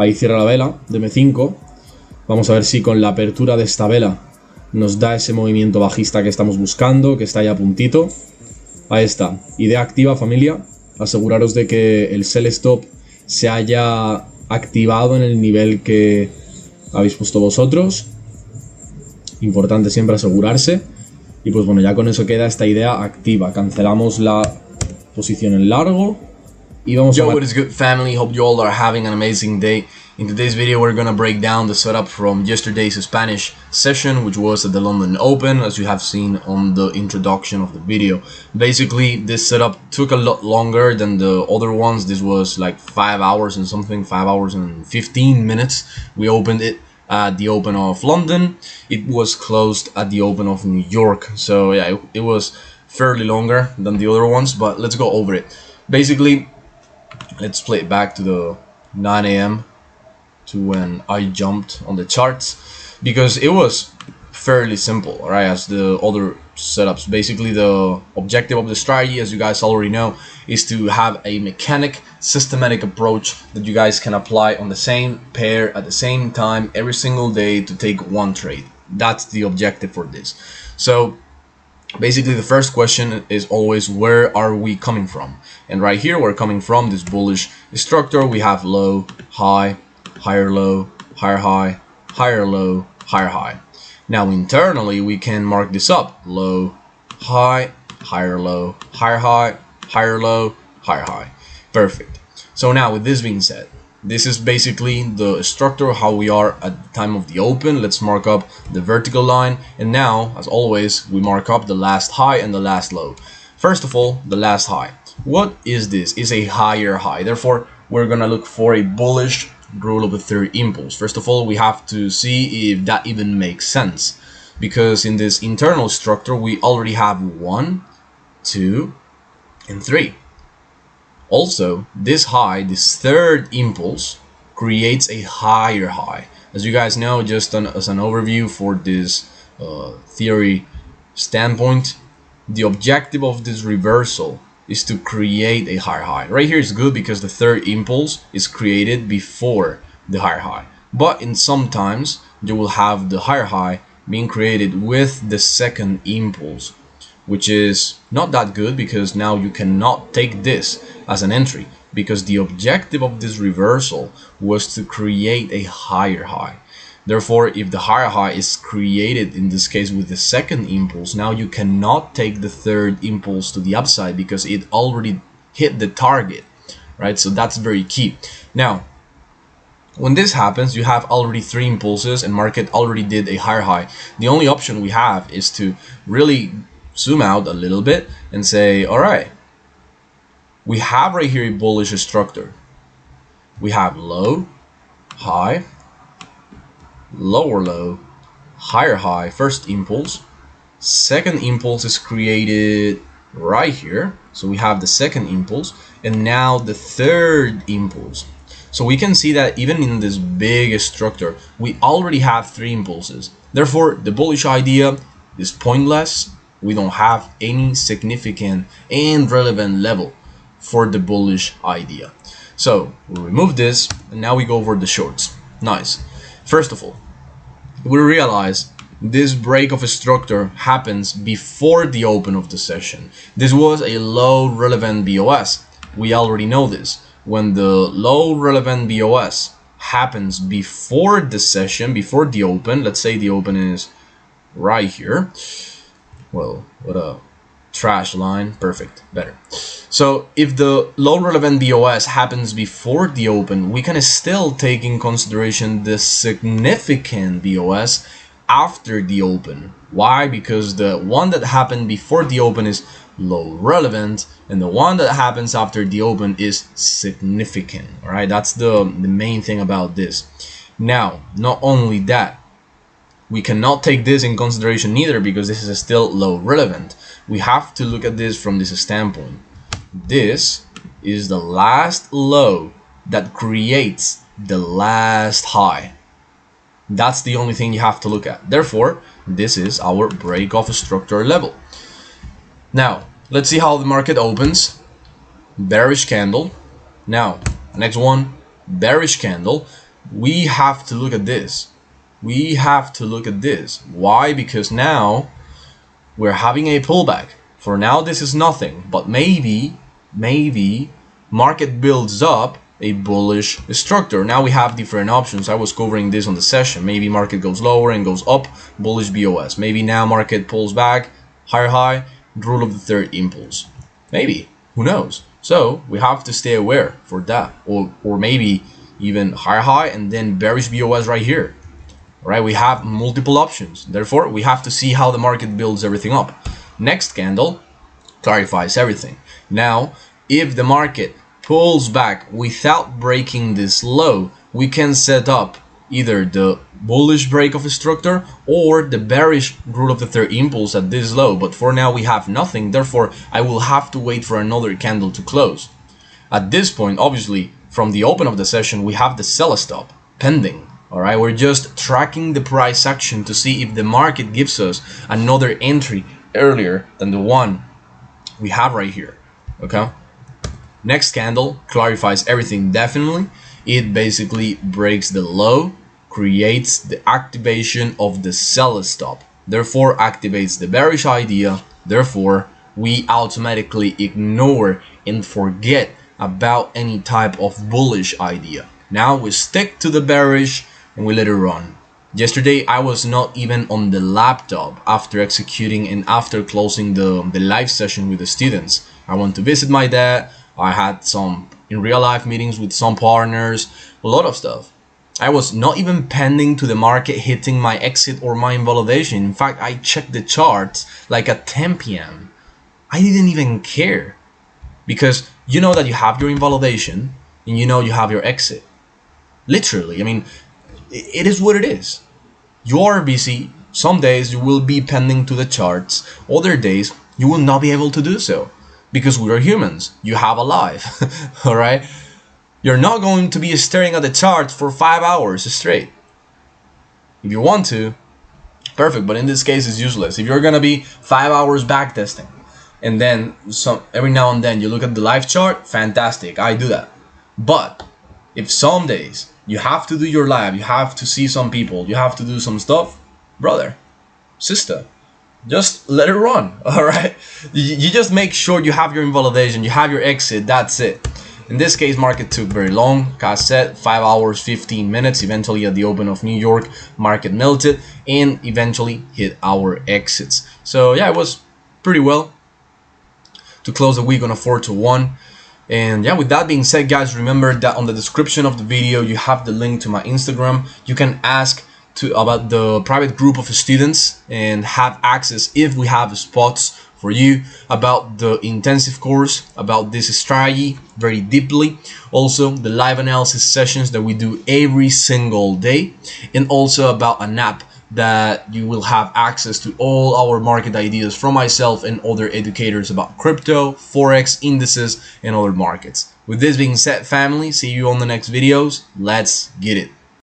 Ahí cierra la vela de M5. Vamos a ver si con la apertura de esta vela nos da ese movimiento bajista que estamos buscando, que está ahí a puntito. Ahí está. Idea activa, familia. Aseguraros de que el sell stop se haya activado en el nivel que habéis puesto vosotros. Importante siempre asegurarse. Y pues bueno, ya con eso queda esta idea activa. Cancelamos la posición en largo. Y vamos a... Yo, what is good, family? Hope you all are having an amazing day. In today's video, we're gonna break down the setup from yesterday's Spanish session, which was at the London Open, as you have seen on the introduction of the video. Basically, this setup took a lot longer than the other ones. This was like 5 hours and something, 5 hours and 15 minutes. We opened it at the Open of London. It was closed at the Open of New York. So yeah, it was fairly longer than the other ones, but let's go over it. Basically, let's play it back to the 9 a.m. to when I jumped on the charts, because it was fairly simple, right, as the other setups. Basically, the objective of the strategy, as you guys already know, is to have a mechanic, systematic approach that you guys can apply on the same pair at the same time every single day to take one trade. That's the objective for this. So basically, the first question is always, where are we coming from? And right here, we're coming from this bullish structure. We have low, high, higher low, higher high, higher low, higher high. Now internally we can mark this up: low, high, higher low, higher high, higher low, higher high. Perfect. So now, with this being said, this is basically the structure how we are at the time of the open. Let's mark up the vertical line, and now, as always, we mark up the last high and the last low. First of all, the last high. What is this? It's a higher high. Therefore, we're gonna look for a bullish rule of the third impulse. First of all, we have to see if that even makes sense, because in this internal structure we already have 1, 2, and 3. Also, this high, this third impulse, creates a higher high. As you guys know, just as an overview for this theory standpoint, the objective of this reversal is to create a higher high. Right here is good because the third impulse is created before the higher high. But in sometimes you will have the higher high being created with the second impulse, which is not that good, because now you cannot take this as an entry, because the objective of this reversal was to create a higher high. Therefore, if the higher high is created, in this case with the second impulse, now you cannot take the third impulse to the upside because it already hit the target, right? So that's very key. Now, when this happens, you have already 3 impulses and market already did a higher high. The only option we have is to really zoom out a little bit and say, all right, we have right here a bullish structure. We have low, high, lower low, higher high, first impulse. Second impulse is created right here, so we have the second impulse, and now the third impulse. So we can see that even in this big structure we already have 3 impulses. Therefore, the bullish idea is pointless. We don't have any significant and relevant level for the bullish idea. So we remove this, and now we go over the shorts. Nice. First of all, we realize this break of a structure happens before the open of the session. This was a low relevant BOS. We already know this. When the low relevant BOS happens before the session, before the open, let's say the open is right here. Well, what a trash line. Perfect, better. So if the low relevant BOS happens before the open, we can still take in consideration the significant BOS after the open. Why? Because the one that happened before the open is low relevant, and the one that happens after the open is significant. All right, that's the main thing about this. Now, not only that, we cannot take this in consideration either, because this is still low relevant. We have to look at this from this standpoint. This is the last low that creates the last high. That's the only thing you have to look at. Therefore, this is our break of structure level. Now, let's see how the market opens. Bearish candle. Now, next one, bearish candle. we have to look at this. We have to look at this. Why? Because now we're having a pullback. For now, this is nothing, but maybe market builds up a bullish structure. Now we have different options. I was covering this on the session. Maybe market goes lower and goes up, bullish BOS. Maybe now market pulls back, higher high, rule of the third impulse. Maybe, who knows? So we have to stay aware for that, or maybe even higher high and then bearish BOS right here. Right? We have multiple options. Therefore, we have to see how the market builds everything up. Next candle clarifies everything. Now, if the market pulls back without breaking this low, we can set up either the bullish break of a structure or the bearish rule of the third impulse at this low. But for now, we have nothing. Therefore, I will have to wait for another candle to close. At this point, obviously, from the open of the session, we have the sell stop pending. All right, we're just tracking the price action to see if the market gives us another entry earlier than the one we have right here. Okay, next candle clarifies everything. Definitely, it basically breaks the low, creates the activation of the sell stop, therefore activates the bearish idea. Therefore, we automatically ignore and forget about any type of bullish idea. Now we stick to the bearish and we let it run. Yesterday I was not even on the laptop after executing and after closing the live session with the students. I went to visit my dad. I had some in real life meetings with some partners, a lot of stuff. I was not even pending to the market hitting my exit or my invalidation. In fact, I checked the charts like at 10 p.m. I didn't even care, because you know that you have your invalidation and you know you have your exit. Literally, I mean, it is what it is. You are busy. Some days you will be pending to the charts. Other days you will not be able to do so, because we are humans. You have a life. All right. You're not going to be staring at the charts for 5 hours straight. If you want to, perfect. But in this case, it's useless. If you're gonna be 5 hours back testing, and then every now and then you look at the live chart, fantastic. I do that. But if some days you have to do your live, you have to see some people, you have to do some stuff, brother, sister, just let it run. All right, you just make sure you have your invalidation, you have your exit. That's it. In this case, market took very long. Like I said, 5 hours 15 minutes. Eventually at the open of New York, market melted and eventually hit our exits. So yeah, it was pretty well to close the week on a 4-1. And yeah, with that being said, guys, remember that on the description of the video you have the link to my Instagram. You can ask about the private group of students and have access, if we have spots for you, about the intensive course, about this strategy very deeply. Also the live analysis sessions that we do every single day, and also about an app that you will have access to all our market ideas from myself and other educators about crypto, forex, indices, and other markets. With this being said, family, see you on the next videos. Let's get it.